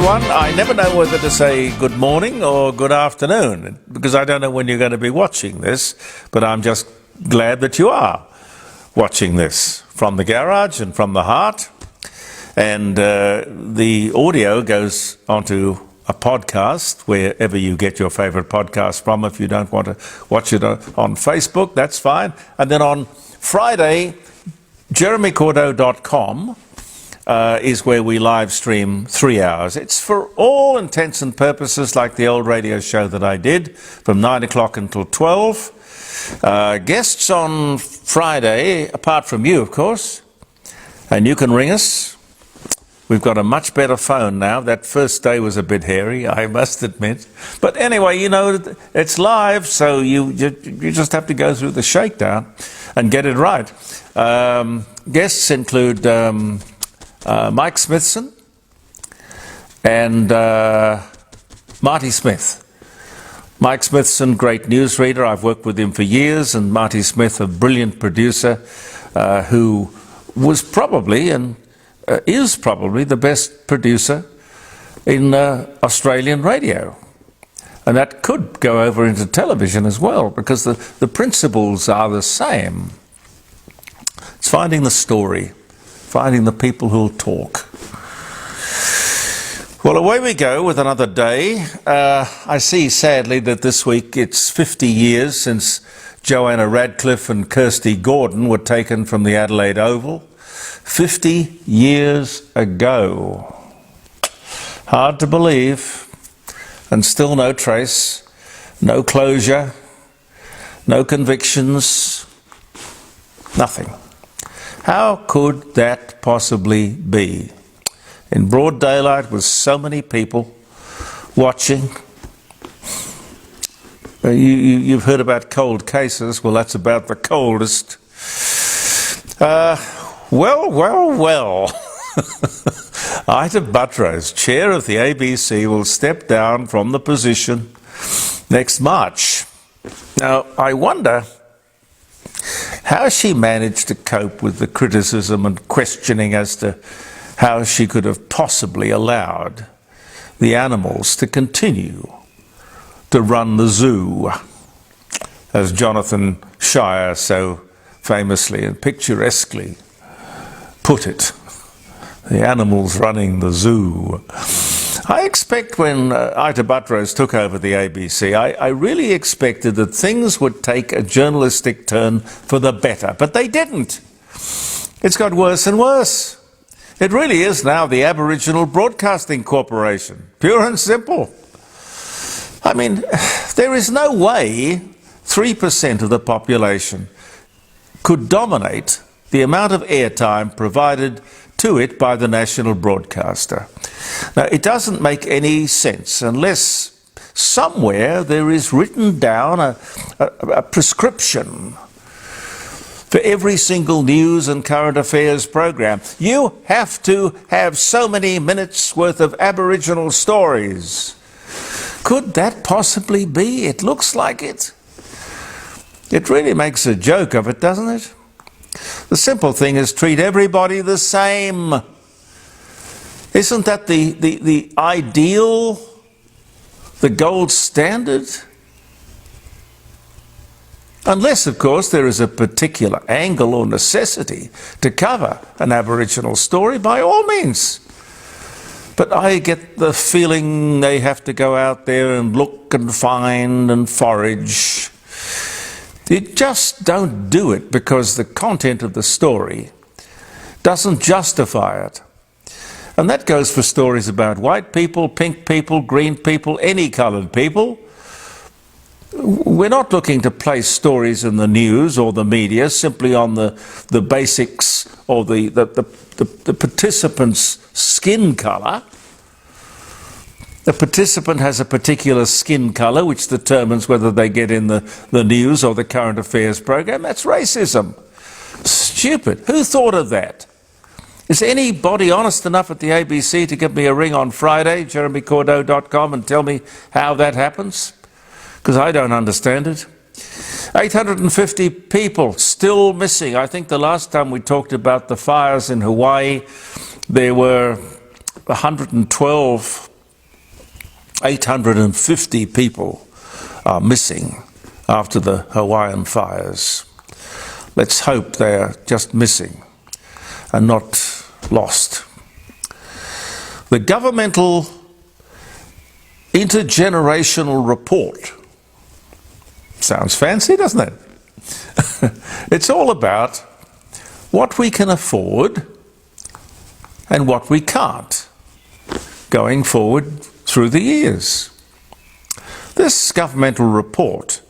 everyone. I never know whether to say good morning or good afternoon because I don't know when you're going to be watching this, but I'm just glad that you are watching this from the garage and from the heart. And the audio goes onto a podcast wherever you get your favorite podcast from. If you don't want to watch it on Facebook, that's fine. And then on Friday, jeremycordeaux.com is where we live stream 3 hours. It's for all intents and purposes like the old radio show that I did from 9 o'clock until 12. Guests on Friday, apart from you, of course, and you can ring us. We've got a much better phone now. That first day was a bit hairy, I must admit. But anyway, you know, it's live, so you just have to go through the shakedown and get it right. Guests include Mike Smithson and Marty Smith. Mike Smithson, great newsreader. I've worked with him for years, and Marty Smith, a brilliant producer who was probably and is probably the best producer in Australian radio. And that could go over into television as well, because the principles are the same. It's finding the story, finding the people who'll talk. Well, away we go with another day. I see, sadly, that this week it's 50 years since Joanna Radcliffe and Kirsty Gordon were taken from the Adelaide Oval. 50 years ago. Hard to believe. And still no trace, no closure, no convictions, nothing. How could that possibly be? In broad daylight with so many people watching. You've heard about cold cases. Well, that's about the coldest. Well. Ita Buttrose, chair of the ABC, will step down from the position next March. Now, I wonder how she managed to cope with the criticism and questioning as to how she could have possibly allowed the animals to continue to run the zoo, as Jonathan Shire so famously and picturesquely put it. The animals running the zoo. I expect when Ita Buttrose took over the ABC, I really expected that things would take a journalistic turn for the better, but they didn't. It's got worse and worse. It really is now the Aboriginal Broadcasting Corporation, pure and simple. I mean, there is no way 3% of the population could dominate the amount of airtime provided to it by the national broadcaster. Now, it doesn't make any sense unless somewhere there is written down a prescription for every single news and current affairs program. You have to have so many minutes worth of Aboriginal stories. Could that possibly be? It looks like it. It really makes a joke of it, doesn't it? The simple thing is treat everybody the same. Isn't that the ideal, the gold standard? Unless, of course, there is a particular angle or necessity to cover an Aboriginal story, by all means. But I get the feeling they have to go out there and look and find and forage. You just don't do it because the content of the story doesn't justify it. And that goes for stories about white people, pink people, green people, any coloured people. We're not looking to place stories in the news or the media simply on the basics or the participant's skin colour. The participant has a particular skin colour which determines whether they get in the news or the current affairs program. That's racism. Stupid. Who thought of that? Is anybody honest enough at the ABC to give me a ring on Friday, jeremycordeaux.com, and tell me how that happens? Because I don't understand it. 850 people still missing. I think the last time we talked about the fires in Hawaii, there were 112 850 people are missing after the Hawaiian fires. Let's hope they're just missing and not lost. The governmental intergenerational report. Sounds fancy, doesn't it? It's all about what we can afford and what we can't going forward through the years. This governmental report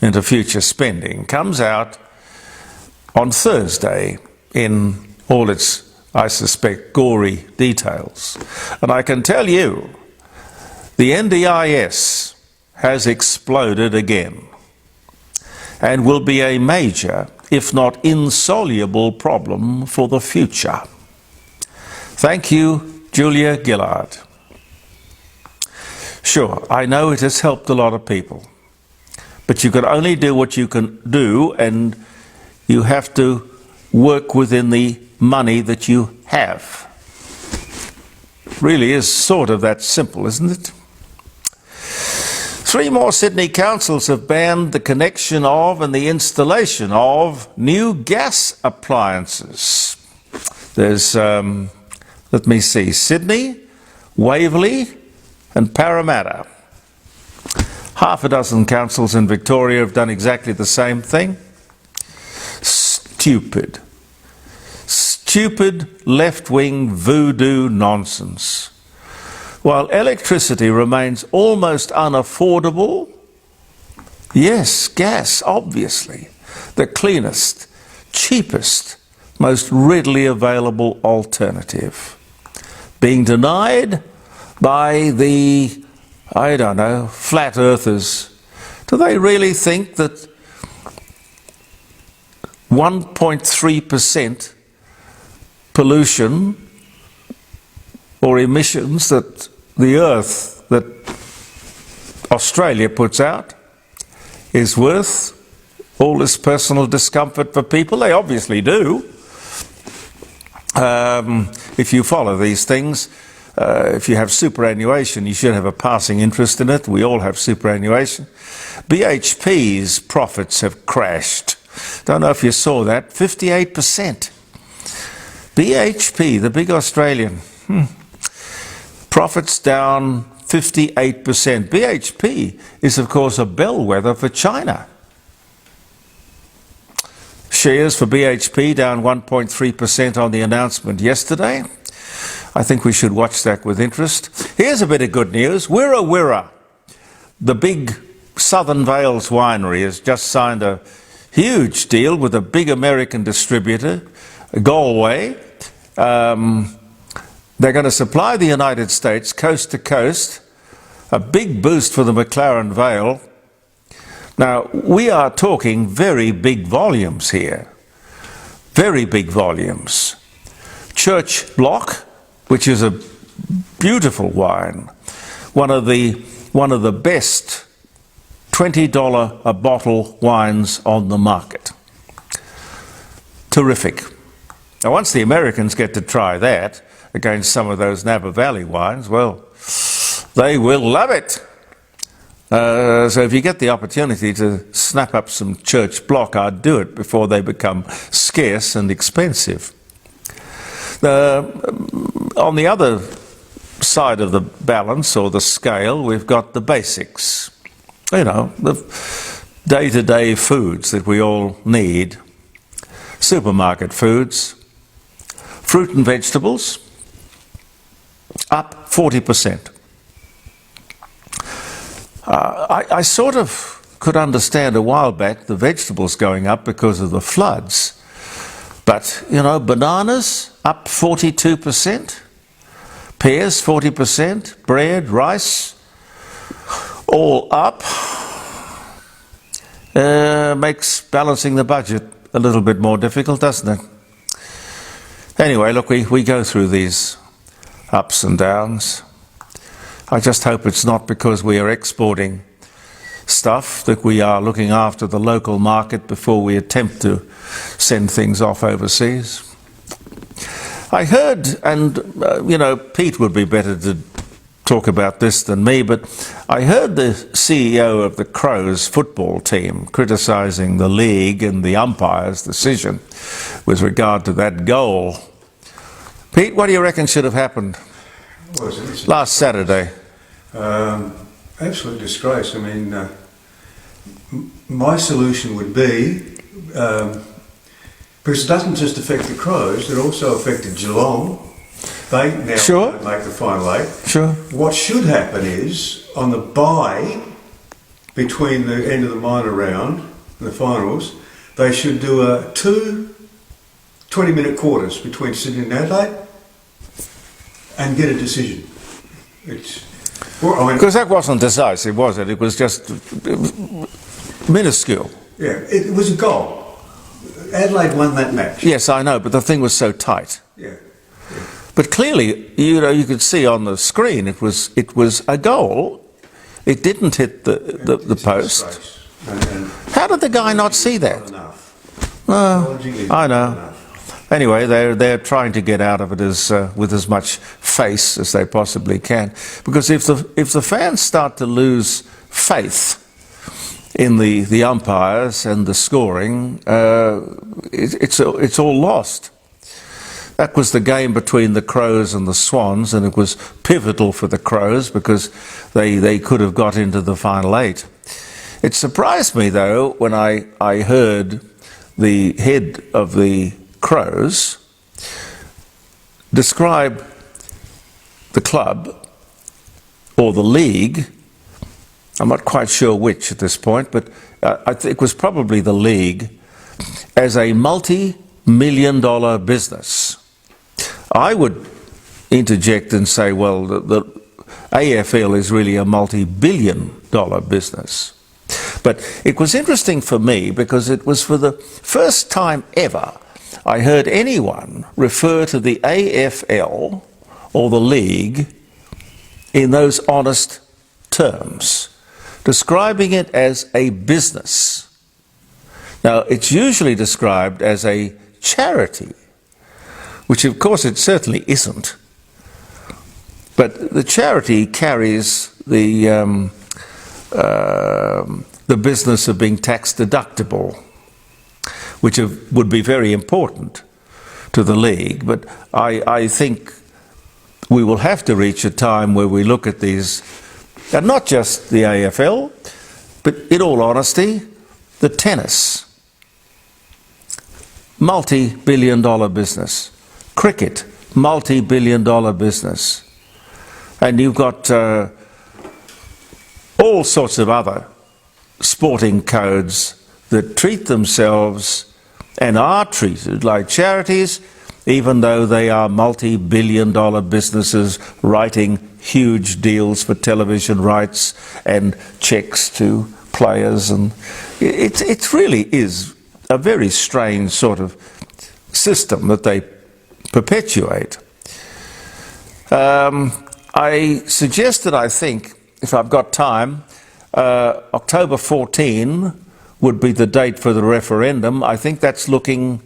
into future spending comes out on Thursday in all its, I suspect, gory details. And I can tell you, the NDIS has exploded again and will be a major, if not insoluble, problem for the future. Thank you, Julia Gillard. Sure, I know it has helped a lot of people, but you can only do what you can do, and you have to work within the money that you have. Really is sort of that simple, isn't it? 3 more Sydney councils have banned the connection of and the installation of new gas appliances. There's, let me see, Sydney, Waverley and Parramatta. Half a dozen councils in Victoria have done exactly the same thing. Stupid. Stupid left-wing voodoo nonsense. While electricity remains almost unaffordable, yes, gas, obviously, the cleanest, cheapest, most readily available alternative, being denied by the, I don't know, flat earthers. Do they really think that 1.3% pollution or emissions that the earth, that Australia puts out, is worth all this personal discomfort for people? They obviously do. If you follow these things, if you have superannuation, you should have a passing interest in it. We all have superannuation. BHP's profits have crashed. Don't know if you saw that. 58%. BHP, the big Australian. Profits down 58%. BHP is, of course, a bellwether for China. Shares for BHP down 1.3% on the announcement yesterday. I think we should watch that with interest. Here's a bit of good news. Wirra Wirra, the big Southern Vales winery, has just signed a huge deal with a big American distributor, Galway. They're going to supply the United States coast to coast, a big boost for the McLaren Vale. Now, we are talking very big volumes here, very big volumes. Church Block, which is a beautiful wine, one of the best $20 a bottle wines on the market. Terrific. Now, once the Americans get to try that against some of those Napa Valley wines, well, they will love it. So if you get the opportunity to snap up some Church Block, I'd do it before they become scarce and expensive. On the other side of the balance, or the scale, we've got the basics. You know, the day-to-day foods that we all need. Supermarket foods. Fruit and vegetables, up 40%. I sort of could understand a while back the vegetables going up because of the floods. But, you know, bananas up 42%, pears 40%, bread, rice, all up. Makes balancing the budget a little bit more difficult, doesn't it? Anyway, look, we go through these ups and downs. I just hope it's not because we are exporting stuff that we are looking after the local market before we attempt to send things off overseas. I heard, and you know, Pete would be better to talk about this than me, but I heard the CEO of the Crows football team criticising the league and the umpire's decision with regard to that goal. Pete, what do you reckon should have happened last Saturday? Absolute disgrace. I mean, my solution would be, because it doesn't just affect the Crows, it also affected Geelong. They now make the final 8. Sure. What should happen is, on the bye between the end of the minor round and the finals, they should do two 20-minute quarters between Sydney and Adelaide and get a decision. Because that wasn't decisive, was it? It was just minuscule. Yeah, it was a goal. Adelaide won that match. Yes, I know, but the thing was so tight. Yeah. But clearly, you could see on the screen it was a goal. It didn't hit the post. How did the guy not see that? I know. Anyway, they're trying to get out of it with as much face as they possibly can, because if the fans start to lose faith in the umpires and the scoring, it's all lost. That was the game between the Crows and the Swans, and it was pivotal for the Crows because they could have got into the final 8. It surprised me, though, when I heard the head of the Crows describe the club or the league. I'm not quite sure which at this point, but I think it was probably the league, as a multi-million-dollar business. I would interject and say, well, the AFL is really a multi-billion-dollar business. But it was interesting for me because it was for the first time ever I heard anyone refer to the AFL or the league in those honest terms, describing it as a business. Now, it's usually described as a charity, which of course it certainly isn't. But the charity carries the business of being tax deductible, which would be very important to the league. But I think we will have to reach a time where we look at these, and not just the AFL, but in all honesty, the tennis, multi-billion-dollar business. Cricket, multi-billion-dollar business. And you've got all sorts of other sporting codes that treat themselves and are treated like charities, even though they are multi-billion-dollar businesses writing huge deals for television rights and checks to players. And it really is a very strange sort of system that they perpetuate. I suggested, I think, if I've got time, October 14 would be the date for the referendum. I think that's looking,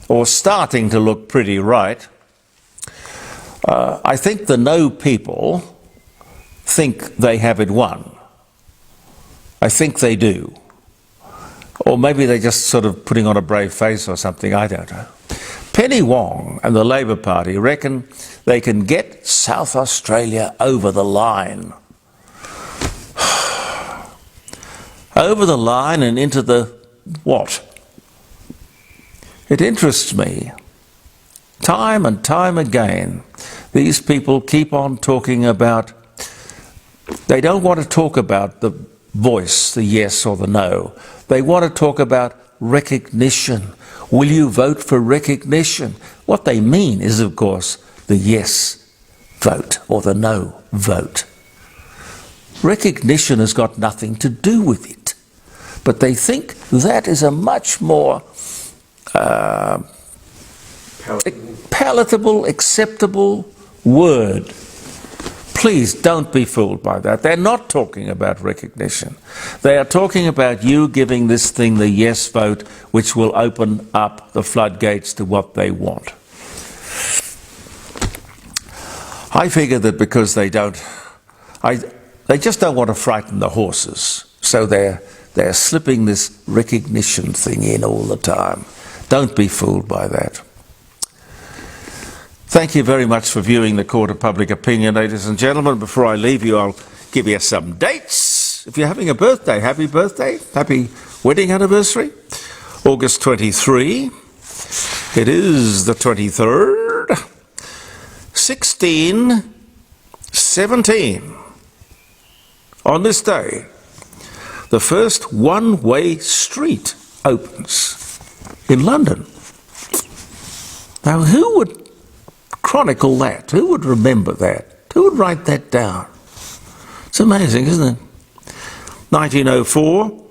or starting to look, pretty right. I think the no people think they have it won. I think they do. Or maybe they're just sort of putting on a brave face or something, I don't know. Penny Wong and the Labor Party reckon they can get South Australia over the line. Over the line and into the what? It interests me. Time and time again, these people keep on talking about, they don't want to talk about the voice, the yes or the no. They want to talk about recognition. Will you vote for recognition? What they mean is, of course, the yes vote or the no vote. Recognition has got nothing to do with it. But they think that is a much more palatable, acceptable word. Please don't be fooled by that. They're not talking about recognition. They are talking about you giving this thing the yes vote, which will open up the floodgates to what they want. I figure that because they don't they just don't want to frighten the horses, so they're slipping this recognition thing in all the time. Don't be fooled by that. Thank you very much for viewing the Court of Public Opinion, ladies and gentlemen. Before I leave you, I'll give you some dates. If you're having a birthday, happy wedding anniversary. August 23, it is the 23rd, 1617. On this day, the first one-way street opens in London. Now, who would chronicle that? Who would remember that? Who would write that down? It's amazing, isn't it? 1904,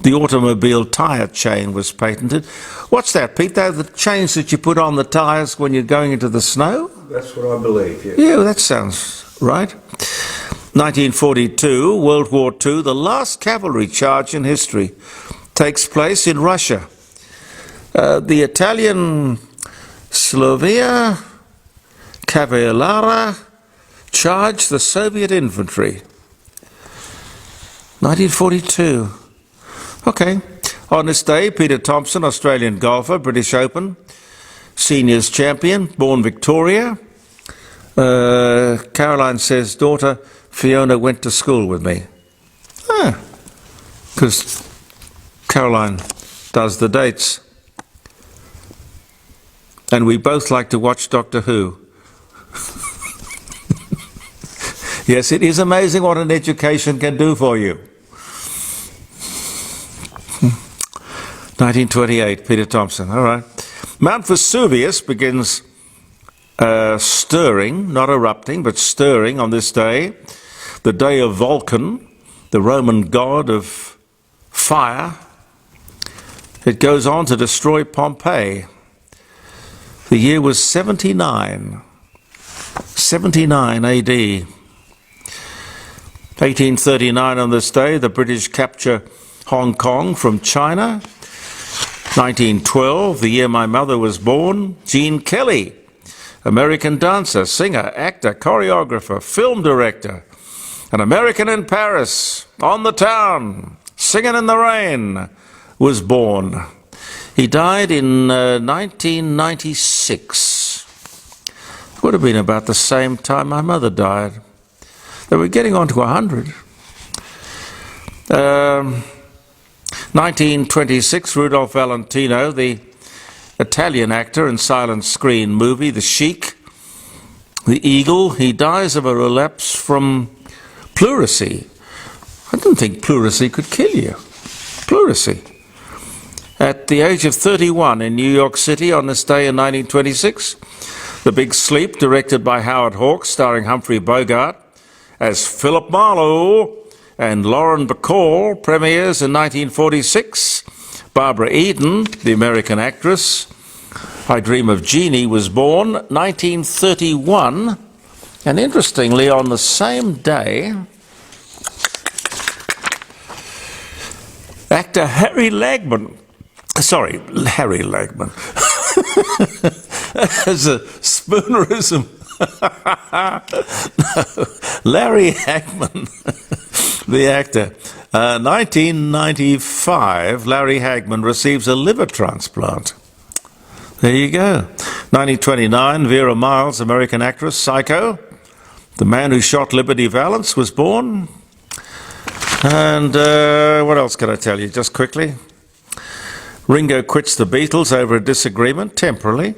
the automobile tyre chain was patented. What's that, Pete? They're the chains that you put on the tyres when you're going into the snow? That's what I believe, yeah. Yeah, well, that sounds right. 1942, World War II, the last cavalry charge in history takes place in Russia. The Italian Slovia Cavalleria charged the Soviet infantry. 1942. Okay. On this day, Peter Thompson, Australian golfer, British Open, seniors champion, born Victoria. Caroline says, daughter Fiona went to school with me. Because Caroline does the dates. And we both like to watch Doctor Who. Yes, it is amazing what an education can do for you. 1928, Peter Thompson. All right. Mount Vesuvius begins stirring, not erupting, but stirring on this day, the day of Vulcan, the Roman god of fire. It goes on to destroy Pompeii. The year was 79 AD. 1839 on this day, the British capture Hong Kong from China. 1912, the year my mother was born, Gene Kelly, American dancer, singer, actor, choreographer, film director, an American in Paris, on the town, singing in the rain, was born. He died in 1996. Would have been about the same time my mother died. They were getting on to 100. 1926, Rudolph Valentino, the Italian actor in silent screen movie The Sheik, The Eagle, he dies of a relapse from pleurisy. I didn't think pleurisy could kill you. Pleurisy. At the age of 31 in New York City on this day in 1926, The Big Sleep, directed by Howard Hawks, starring Humphrey Bogart as Philip Marlowe and Lauren Bacall, premieres in 1946. Barbara Eden, the American actress, I Dream of Jeannie, was born 1931. And interestingly, on the same day, actor Harry Lagman, as a spoonerism. No, Larry Hagman, the actor. 1995, Larry Hagman receives a liver transplant. There you go. 1929, Vera Miles, American actress, Psycho. The Man Who Shot Liberty Valance was born. And what else can I tell you, just quickly? Ringo quits the Beatles over a disagreement, temporarily.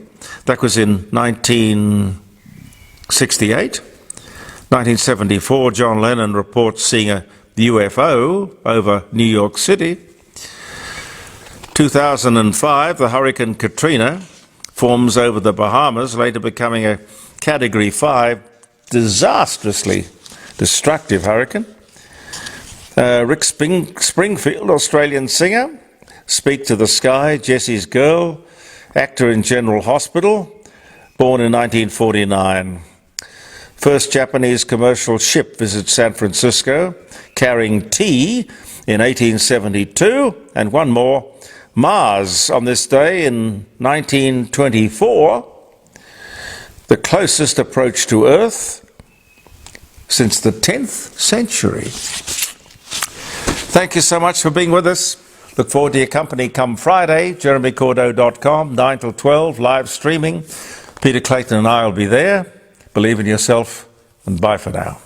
That was in 1968. 1974, John Lennon reports seeing a UFO over New York City. 2005, the Hurricane Katrina forms over the Bahamas, later becoming a Category 5 disastrously destructive hurricane. Rick Springfield, Australian singer, Speak to the Sky, Jessie's Girl, actor in General Hospital, born in 1949. First Japanese commercial ship visits San Francisco, carrying tea in 1872, and one more, Mars, on this day in 1924, the closest approach to Earth, since the 10th century. Thank you so much for being with us. Look forward to your company come Friday, jeremycordo.com, 9 till 12, live streaming. Peter Clayton and I will be there. Believe in yourself, and bye for now.